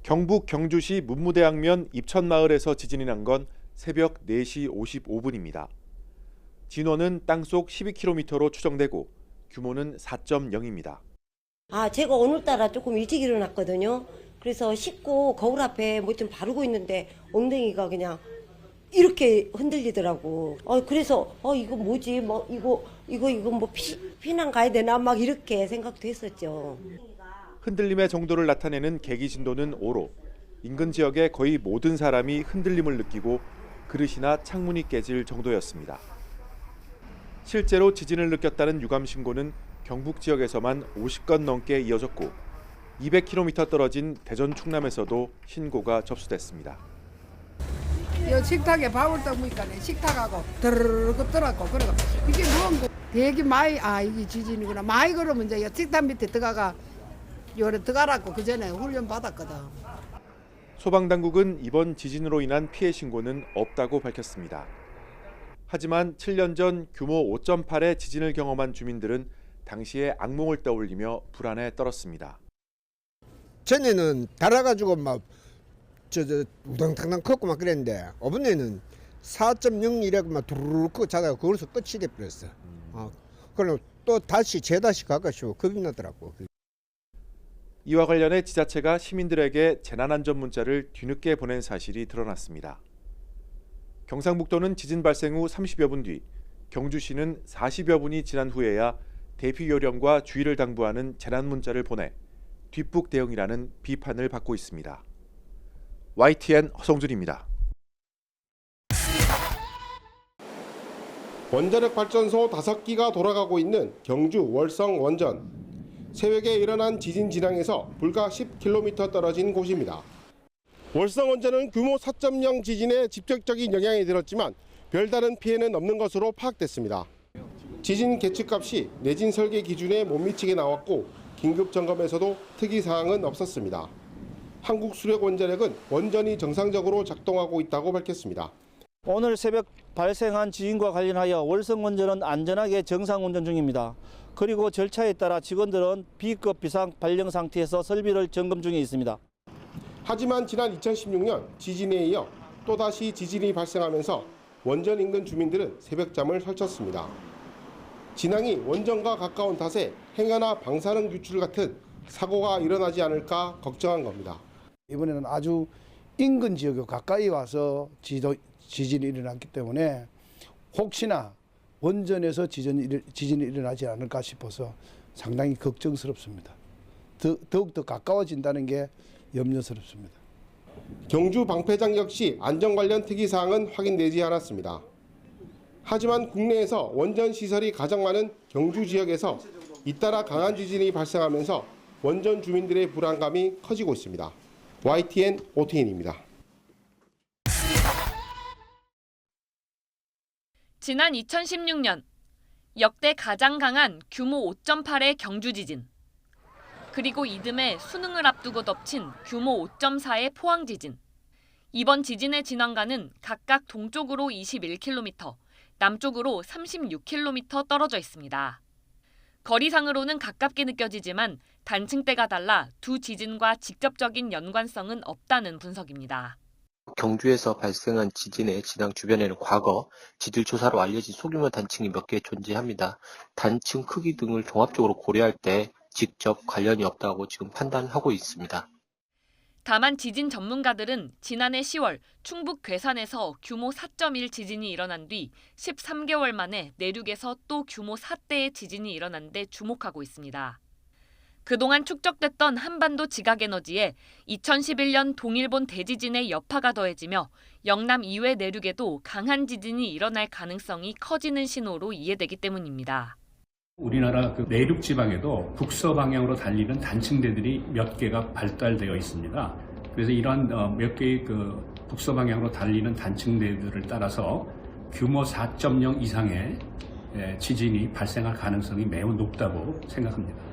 경북 경주시 문무대학면 입천마을에서 지진이 난 건 새벽 4시 55분입니다. 진원은 땅속 12km로 추정되고 규모는 4.0입니다. 제가 오늘따라 조금 일찍 일어났거든요. 그래서 씻고 거울 앞에 뭐 좀 바르고 있는데 엉덩이가 그냥 이렇게 흔들리더라고. 그래서 이거 뭐지? 뭐 이거 뭐 피난 가야 되나? 막 이렇게 생각도 했었죠. 흔들림의 정도를 나타내는 계기 진도는 5로 인근 지역의 거의 모든 사람이 흔들림을 느끼고 그릇이나 창문이 깨질 정도였습니다. 실제로 지진을 느꼈다는 유감 신고는 경북 지역에서만 50건 넘게 이어졌고 200km 떨어진 대전 충남에서도 신고가 접수됐습니다. 이 식탁에 밥을 떠보니까 식탁하고 드르륵 떠갖고 그래가 이게 뭔고 되게 많이 이게 지진이구나 많이 그러면 이제 식탁 밑에 들어가가 요래 들어가라고 그 전에 훈련 받았거든. 소방당국은 이번 지진으로 인한 피해 신고는 없다고 밝혔습니다. 하지만 7년 전 규모 5.8의 지진을 경험한 주민들은 당시의 악몽을 떠올리며 불안에 떨었습니다. 전에는 달아가지고 막 우당탕당 컸고 막 그랬는데 이번에는 4.0이라고 막 두루룩 자다가 거기서 끝이 돼버렸어. 그럼 또 다시 재다시 가가지고 겁이 나더라고. 이와 관련해 지자체가 시민들에게 재난안전 문자를 뒤늦게 보낸 사실이 드러났습니다. 경상북도는 지진 발생 후 30여 분 뒤, 경주시는 40여 분이 지난 후에야 대피 요령과 주의를 당부하는 재난 문자를 보내 뒷북 대응이라는 비판을 받고 있습니다. YTN 허성준입니다. 원자력 발전소 5기가 돌아가고 있는 경주 월성 원전. 새벽에 일어난 지진 진앙에서 불과 10km 떨어진 곳입니다. 월성 원전은 규모 4.0 지진에 직접적인 영향이 들었지만 별다른 피해는 없는 것으로 파악됐습니다. 지진 계측값이 내진 설계 기준에 못 미치게 나왔고 긴급 점검에서도 특이 사항은 없었습니다. 한국수력원자력은 원전이 정상적으로 작동하고 있다고 밝혔습니다. 오늘 새벽 발생한 지진과 관련하여 월성원전은 안전하게 정상 운전 중입니다. 그리고 절차에 따라 직원들은 B급 비상 발령 상태에서 설비를 점검 중에 있습니다. 하지만 지난 2016년 지진에 이어 또다시 지진이 발생하면서 원전 인근 주민들은 새벽잠을 설쳤습니다. 진앙이 원전과 가까운 탓에 행여나 방사능 유출 같은 사고가 일어나지 않을까 걱정한 겁니다. 이번에는 아주 인근 지역에 가까이 와서 지진이 일어났기 때문에 혹시나 원전에서 지진이 일어나지 않을까 싶어서 상당히 걱정스럽습니다. 더욱더 가까워진다는 게 염려스럽습니다. 경주 방패장 역시 안전 관련 특이사항은 확인되지 않았습니다. 하지만 국내에서 원전 시설이 가장 많은 경주 지역에서 잇따라 강한 지진이 발생하면서 원전 주민들의 불안감이 커지고 있습니다. YTN 오태인입니다. 지난 2016년 역대 가장 강한 규모 5.8의 경주 지진. 그리고 이듬해 수능을 앞두고 덮친 규모 5.4의 포항 지진. 이번 지진의 진원가는 각각 동쪽으로 21km, 남쪽으로 36km 떨어져 있습니다. 거리상으로는 가깝게 느껴지지만 단층대가 달라 두 지진과 직접적인 연관성은 없다는 분석입니다. 경주에서 발생한 지진의 진앙 주변에는 과거 지질조사로 알려진 소규모 단층이 몇 개 존재합니다. 단층 크기 등을 종합적으로 고려할 때 직접 관련이 없다고 지금 판단하고 있습니다. 다만 지진 전문가들은 지난해 10월 충북 괴산에서 규모 4.1 지진이 일어난 뒤 13개월 만에 내륙에서 또 규모 4대의 지진이 일어난 데 주목하고 있습니다. 그동안 축적됐던 한반도 지각에너지에 2011년 동일본 대지진의 여파가 더해지며 영남 이외 내륙에도 강한 지진이 일어날 가능성이 커지는 신호로 이해되기 때문입니다. 우리나라 내륙 지방에도 북서 방향으로 달리는 단층대들이 몇 개가 발달되어 있습니다. 그래서 이러한 몇 개의 북서 방향으로 달리는 단층대들을 따라서 규모 4.0 이상의 지진이 발생할 가능성이 매우 높다고 생각합니다.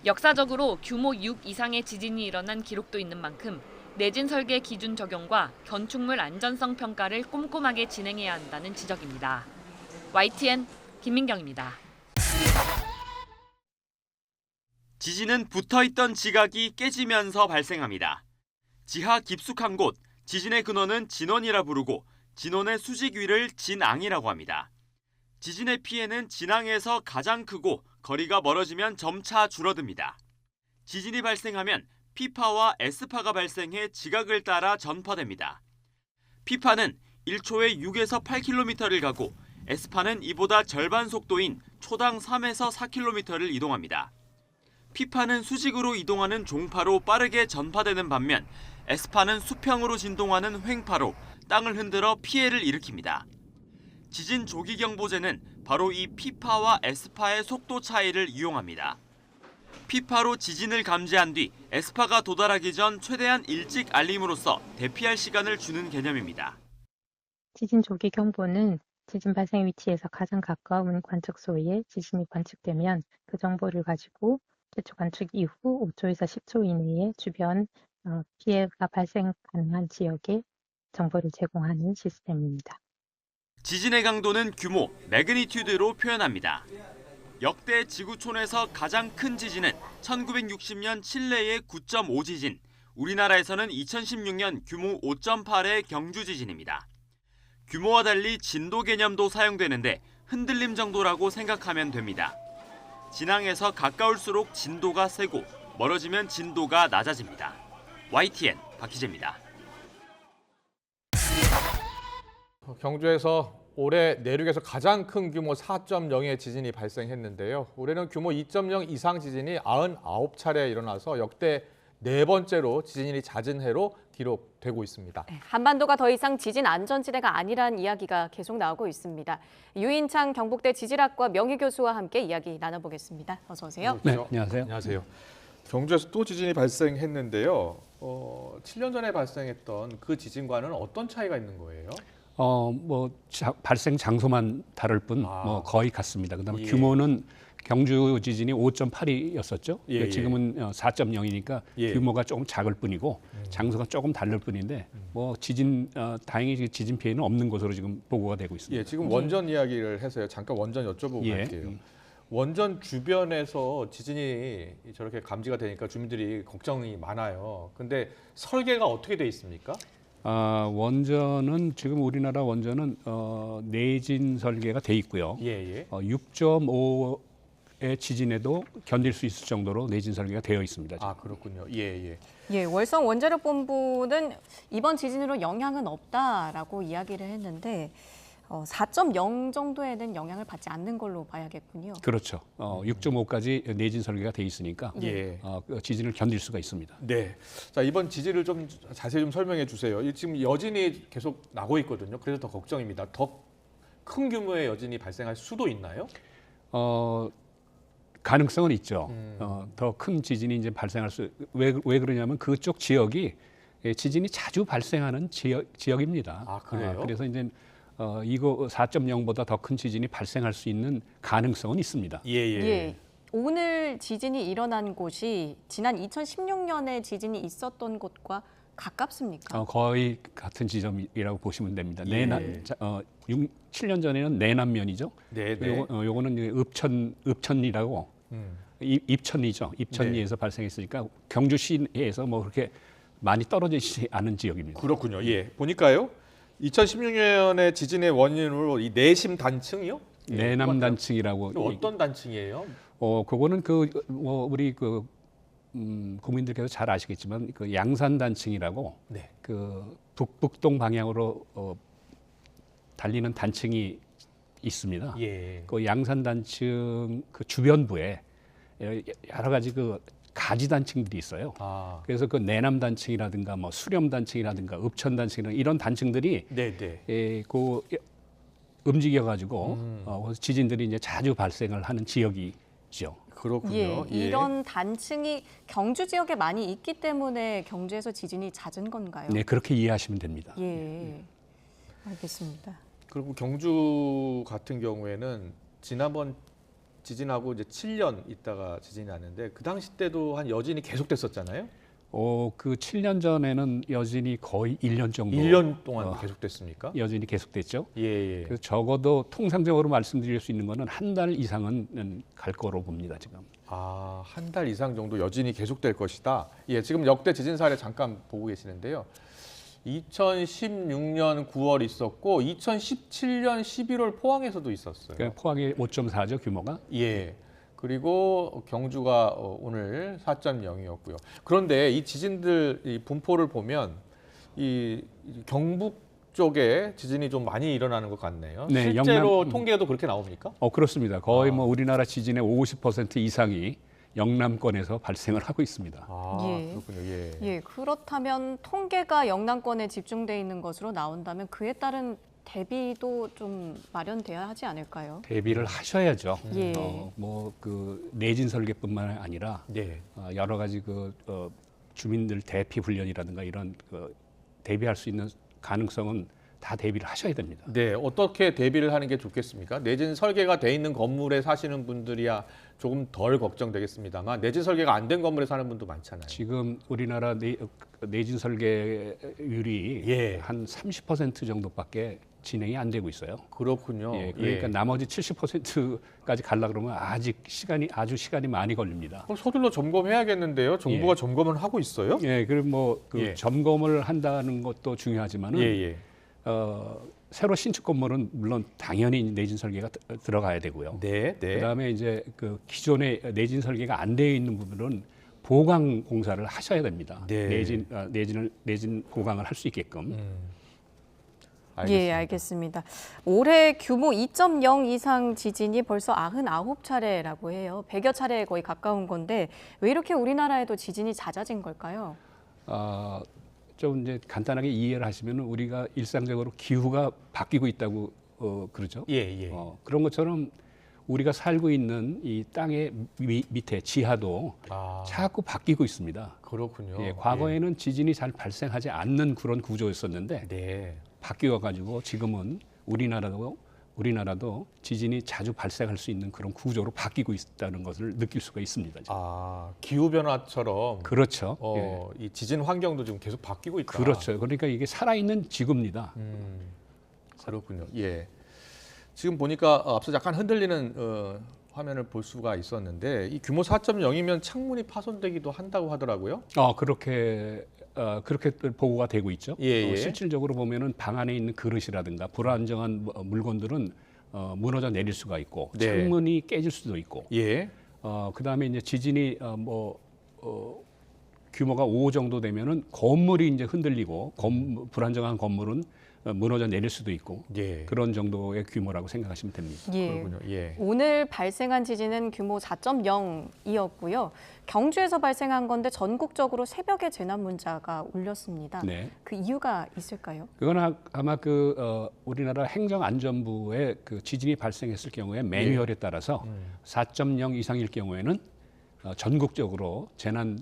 역사적으로 규모 6 이상의 지진이 일어난 기록도 있는 만큼 내진 설계 기준 적용과 건축물 안전성 평가를 꼼꼼하게 진행해야 한다는 지적입니다. YTN 김민경입니다. 지진은 붙어있던 지각이 깨지면서 발생합니다. 지하 깊숙한 곳, 지진의 근원은 진원이라 부르고 진원의 수직 위를 진앙이라고 합니다. 지진의 피해는 진앙에서 가장 크고 거리가 멀어지면 점차 줄어듭니다. 지진이 발생하면 P파와 S파가 발생해 지각을 따라 전파됩니다. P파는 1초에 6에서 8km를 가고 S파는 이보다 절반 속도인 초당 3에서 4km를 이동합니다. P파는 수직으로 이동하는 종파로 빠르게 전파되는 반면 S파는 수평으로 진동하는 횡파로 땅을 흔들어 피해를 일으킵니다. 지진 조기경보제는 바로 이 P파와 S파의 속도 차이를 이용합니다. P파로 지진을 감지한 뒤 S파가 도달하기 전 최대한 일찍 알림으로써 대피할 시간을 주는 개념입니다. 지진 조기 경보는 지진 발생 위치에서 가장 가까운 관측소에 지진이 관측되면 그 정보를 가지고 최초 관측 이후 5초에서 10초 이내에 주변 피해가 발생 가능한 지역에 정보를 제공하는 시스템입니다. 지진의 강도는 규모, 매그니튜드로 표현합니다. 역대 지구촌에서 가장 큰 지진은 1960년 칠레의 9.5 지진, 우리나라에서는 2016년 규모 5.8의 경주 지진입니다. 규모와 달리 진도 개념도 사용되는데 흔들림 정도라고 생각하면 됩니다. 진앙에서 가까울수록 진도가 세고 멀어지면 진도가 낮아집니다. YTN 박희재입니다. 경주에서 올해 내륙에서 가장 큰 규모 4.0의 지진이 발생했는데요. 올해는 규모 2.0 이상 지진이 99차례 일어나서 역대 4번째로 지진이 잦은 해로 기록되고 있습니다. 한반도가 더 이상 지진 안전지대가 아니란 이야기가 계속 나오고 있습니다. 유인창 경북대 지질학과 명예교수와 함께 이야기 나눠보겠습니다. 어서 오세요. 네, 안녕하세요. 안녕하세요. 경주에서 또 지진이 발생했는데요. 7년 전에 발생했던 그 지진과는 어떤 차이가 있는 거예요? 발생 장소만 다를 뿐 거의 같습니다. 그다음에 예. 규모는 경주 지진이 5.8이었었죠. 예, 지금은 4.0이니까 예. 규모가 조금 작을 뿐이고 장소가 조금 다를 뿐인데 다행히 지진 피해는 없는 것으로 지금 보고가 되고 있습니다. 예, 지금 원전 이야기를 해서요. 잠깐 원전 여쭤보고 예. 갈게요. 원전 주변에서 지진이 저렇게 감지가 되니까 주민들이 걱정이 많아요. 근데 설계가 어떻게 돼 있습니까? 원전은 지금 우리나라 원전은 내진 설계가 돼 있고요. 예. 6.5의 지진에도 견딜 수 있을 정도로 내진 설계가 되어 있습니다. 지금. 아, 그렇군요. 예. 예, 월성 원자력본부는 이번 지진으로 영향은 없다라고 이야기를 했는데 4.0 정도에는 영향을 받지 않는 걸로 봐야겠군요. 그렇죠. 6.5까지 내진 설계가 돼 있으니까 예. 지진을 견딜 수가 있습니다. 네. 자, 이번 지진을 좀 자세히 좀 설명해 주세요. 지금 여진이 계속 나고 있거든요. 그래서 더 걱정입니다. 더 큰 규모의 여진이 발생할 수도 있나요? 가능성은 있죠. 더 큰 지진이 이제 발생할 왜 그러냐면 그쪽 지역이 지진이 자주 발생하는 지역입니다. 아, 그래요? 그래서 이제 이거 4.0보다 더 큰 지진이 발생할 수 있는 가능성은 있습니다. 예. 오늘 지진이 일어난 곳이 지난 2016년에 지진이 있었던 곳과 가깝습니까? 거의 같은 지점이라고 보시면 됩니다. 예. 7년 전에는 내남면이죠. 네. 요거는 이제 읍천리라고 입천리죠. 입천리에서 발생했으니까 경주시에서 뭐 그렇게 많이 떨어지지 않은 지역입니다. 그렇군요. 예. 보니까요. 2016년에 지진의 원인으로 이 내심 단층이요? 내남 단층이라고. 어떤 단층이에요? 그거는 우리 국민들께서 잘 아시겠지만 그 양산 단층이라고 네. 그 북북동 방향으로 달리는 단층이 있습니다. 예. 그 양산 단층 그 주변부에 여러 가지 그 가지 단층들이 있어요. 그래서 그 내남 단층이라든가 뭐 수렴 단층이라든가 읍천 단층이라든가 이런 단층들이 움직여가지고 지진들이 이제 자주 발생을 하는 지역이죠. 그렇군요. 예, 이런 단층이 경주 지역에 많이 있기 때문에 경주에서 지진이 잦은 건가요? 네, 그렇게 이해하시면 됩니다. 예, 알겠습니다. 그리고 경주 같은 경우에는 지난번 지진하고 이제 7년 있다가 지진이 났는데 그 당시 때도 한 여진이 계속됐었잖아요. 그 7년 전에는 여진이 거의 1년 정도 1년 동안 계속됐습니까? 여진이 계속됐죠. 예. 그래서 적어도 통상적으로 말씀드릴 수 있는 거는 한 달 이상은 갈 거로 봅니다, 지금. 아, 한 달 이상 정도 여진이 계속될 것이다. 예, 지금 역대 지진 사례 잠깐 보고 계시는데요. 2016년 9월 있었고 2017년 11월 포항에서도 있었어요. 그러니까 포항이 5.4죠, 규모가. 예. 그리고 경주가 오늘 4.0이었고요. 그런데 이 지진들 이 분포를 보면 이 경북 쪽에 지진이 좀 많이 일어나는 것 같네요. 네, 실제로 통계도 그렇게 나옵니까? 그렇습니다. 거의 뭐 우리나라 지진의 50% 이상이 영남권에서 발생을 하고 있습니다. 예. 그렇군요. 예. 예, 그렇다면 통계가 영남권에 집중돼 있는 것으로 나온다면 그에 따른 대비도 좀 마련돼야 하지 않을까요? 대비를 하셔야죠. 예. 그 내진 설계뿐만 아니라 네. 여러 가지 주민들 대피 훈련이라든가 이런 대비할 수 있는 가능성은 다 대비를 하셔야 됩니다. 네, 어떻게 대비를 하는 게 좋겠습니까? 내진 설계가 돼 있는 건물에 사시는 분들이야 조금 덜 걱정되겠습니다만 내진 설계가 안 된 건물에 사는 분도 많잖아요. 지금 우리나라 내진 설계율이 예. 한 30% 정도밖에 진행이 안 되고 있어요. 그렇군요. 예, 그러니까 나머지 70%까지 가려고 그러면 아주 시간이 많이 걸립니다. 서둘러 점검해야겠는데요. 정부가 점검을 하고 있어요? 예, 그리고 예. 점검을 한다는 것도 중요하지만은 새로 신축 건물은 물론 당연히 내진 설계가 들어가야 되고요. 네. 그다음에 이제 기존의 내진 설계가 안 되어 있는 부분은 보강 공사를 하셔야 됩니다. 네. 내진 보강을 할 수 있게끔. 알겠습니다. 예, 알겠습니다. 올해 규모 2.0 이상 지진이 벌써 99차례라고 해요. 100여 차례에 거의 가까운 건데 왜 이렇게 우리나라에도 지진이 잦아진 걸까요? 좀 이제 간단하게 이해를 하시면 우리가 일상적으로 기후가 바뀌고 있다고 그러죠. 예. 그런 것처럼 우리가 살고 있는 이 땅의 밑에 지하도 자꾸 바뀌고 있습니다. 그렇군요. 예, 과거에는 지진이 잘 발생하지 않는 그런 구조였었는데 네. 바뀌어 가지고 지금은 우리나라도 지진이 자주 발생할 수 있는 그런 구조로 바뀌고 있다는 것을 느낄 수가 있습니다. 지금. 기후 변화처럼 그렇죠. 이 지진 환경도 지금 계속 바뀌고 있다. 그렇죠. 그러니까 이게 살아있는 지구입니다. 그렇군요. 예. 지금 보니까 앞서 약간 흔들리는 화면을 볼 수가 있었는데 이 규모 4.0이면 창문이 파손되기도 한다고 하더라고요. 그렇게 보고가 되고 있죠. 예. 실질적으로 보면은 방 안에 있는 그릇이라든가 불안정한 물건들은 무너져 내릴 수가 있고 네. 창문이 깨질 수도 있고. 예. 그다음에 이제 지진이 규모가 5 정도 되면은 건물이 이제 흔들리고 불안정한 건물은 무너져 내릴 수도 있고 그런 정도의 규모라고 생각하시면 됩니다. 예. 그렇군요. 예. 오늘 발생한 지진은 규모 4.0이었고요. 경주에서 발생한 건데 전국적으로 새벽에 재난 문자가 울렸습니다. 네. 그 이유가 있을까요? 그건 아마 우리나라 행정안전부의 지진이 발생했을 경우에 매뉴얼에 따라서 4.0 이상일 경우에는 전국적으로 재난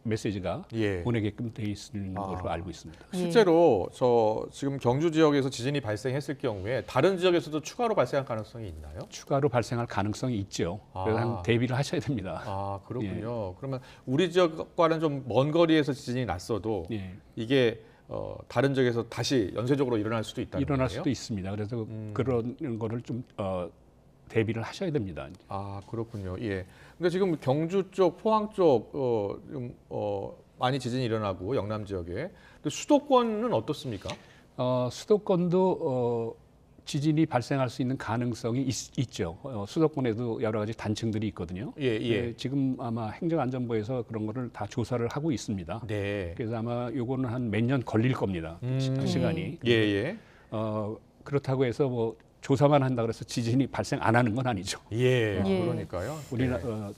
메시지가 보내게끔 돼 있는 걸로 알고 있습니다. 실제로 지금 경주 지역에서 지진이 발생했을 경우에 다른 지역에서도 추가로 발생할 가능성이 있나요? 추가로 발생할 가능성이 있죠. 그래서 대비를 하셔야 됩니다. 그렇군요. 그러면 우리 지역과는 좀 먼 거리에서 지진이 났어도 이게 다른 지역에서 다시 연쇄적으로 일어날 수도 있다는 거예요? 일어날 수도 있습니다. 그래서 그런 거를 좀 대비를 하셔야 됩니다. 그렇군요. 예. 근데 지금 경주 쪽, 포항 쪽 많이 지진이 일어나고 영남 지역에. 근데 수도권은 어떻습니까? 수도권도 지진이 발생할 수 있는 가능성이 있죠. 수도권에도 여러 가지 단층들이 있거든요. 지금 아마 행정안전부에서 그런 거를 다 조사를 하고 있습니다. 그래서 아마 요거는 한 몇 년 걸릴 겁니다. 시간이. 그렇다고 해서 조사만 한다 그래서 지진이 발생 안 하는 건 아니죠. 그러니까요. 우리나라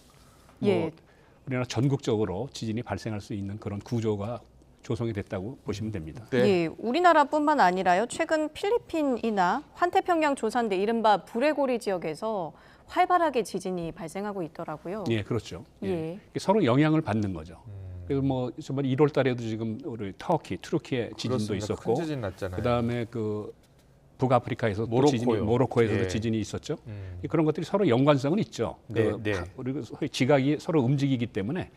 전국적으로 지진이 발생할 수 있는 그런 구조가 조성이 됐다고 보시면 됩니다. 예, 우리나라뿐만 아니라요. 최근 필리핀이나 환태평양 조산대 이른바 불레고리 지역에서 활발하게 지진이 발생하고 있더라고요. 예, 그렇죠. 서로 영향을 받는 거죠. 그래서 정말 1월 달에도 지금 우리 터키에 지진도 있었고, 큰 지진 났잖아요. 그다음에 북아프리카에서 모로코에서도 지진이 있었죠. 그런 것들이 서로 연관성은 있죠. 그리고 소위 지각이 서로 움직이기 때문에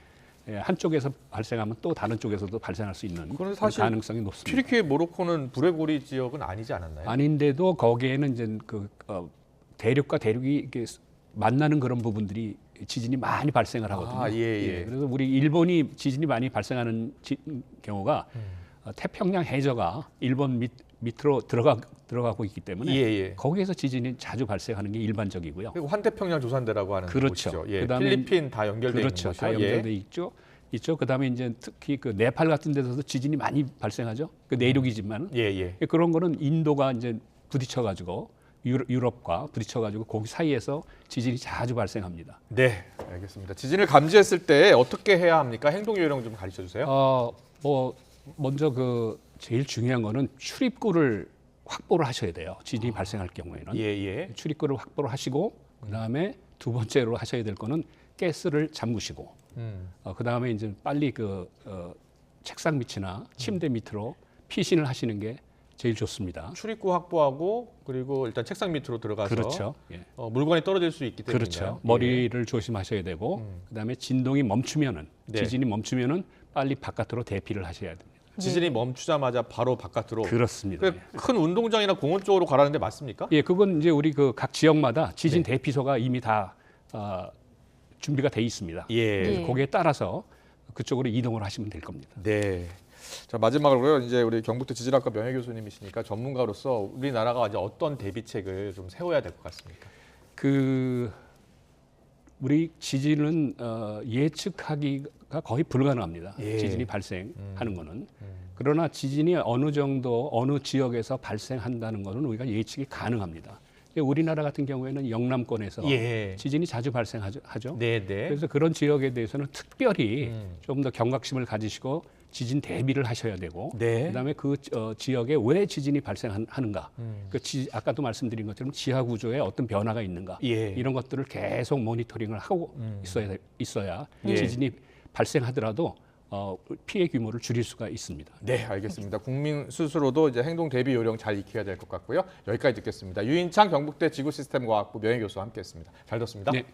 한쪽에서 발생하면 또 다른 쪽에서도 발생할 수 있는 사실 가능성이 높습니다. 튀르키예 모로코는 불의 고리 지역은 아니지 않았나요? 아닌데도 거기에는 이제 대륙과 대륙이 이렇게 만나는 그런 부분들이 지진이 많이 발생을 하거든요. 그래서 우리 일본이 지진이 많이 발생하는 경우가 태평양 해저가 일본 밑으로 들어가고 있기 때문에 거기에서 지진이 자주 발생하는 게 일반적이고요. 그리고 환태평양 조산대라고 하는 그렇죠. 곳이죠. 그다음에 필리핀 다 연결돼 그렇죠. 있는 곳이죠. 다 연결돼 있죠. 그다음에 이제 특히 그 네팔 같은 데서도 지진이 많이 발생하죠. 그 내륙이지만 그런 거는 인도가 이제 부딪혀가지고 유럽과 부딪혀가지고 거기 사이에서 지진이 자주 발생합니다. 네, 알겠습니다. 지진을 감지했을 때 어떻게 해야 합니까? 행동 요령 좀 가르쳐 주세요. 먼저 제일 중요한 거는 출입구를 확보를 하셔야 돼요. 지진이 발생할 경우에는 출입구를 확보를 하시고 그다음에 두 번째로 하셔야 될 거는 가스를 잠그시고 그다음에 이제 빨리 책상 밑이나 침대 밑으로 피신을 하시는 게 제일 좋습니다. 출입구 확보하고 그리고 일단 책상 밑으로 들어가서 그렇죠. 물건이 떨어질 수 있기 때문에 그렇죠. 머리를 조심하셔야 되고 그다음에 진동이 멈추면은 지진이 멈추면은 빨리 바깥으로 대피를 하셔야 됩니다. 지진이 멈추자마자 바로 바깥으로. 그렇습니다. 큰 운동장이나 공원 쪽으로 가라는데 맞습니까? 그건 이제 우리 각 지역마다 지진 대피소가 이미 다 준비가 돼 있습니다. 그래서 거기에 따라서 그쪽으로 이동을 하시면 될 겁니다. 네. 자, 마지막으로요. 이제 우리 경북대 지질학과 명예교수님이시니까 전문가로서 우리나라가 이제 어떤 대비책을 좀 세워야 될 것 같습니까? 우리 지진은 예측하기가 거의 불가능합니다. 지진이 발생하는 거는. 그러나 지진이 어느 정도 어느 지역에서 발생한다는 것은 우리가 예측이 가능합니다. 우리나라 같은 경우에는 영남권에서 지진이 자주 발생하죠. 그래서 그런 지역에 대해서는 특별히 좀 더 경각심을 가지시고 지진 대비를 하셔야 되고 그다음에 그 지역에 왜 지진이 발생하는가 아까도 말씀드린 것처럼 지하 구조에 어떤 변화가 있는가 이런 것들을 계속 모니터링을 하고 있어야 지진이 발생하더라도 피해 규모를 줄일 수가 있습니다. 네, 알겠습니다. 국민 스스로도 이제 행동 대비 요령 잘 익혀야 될 것 같고요. 여기까지 듣겠습니다. 유인창 경북대 지구시스템과학부 명예교수와 함께했습니다. 잘 들었습니다. 네.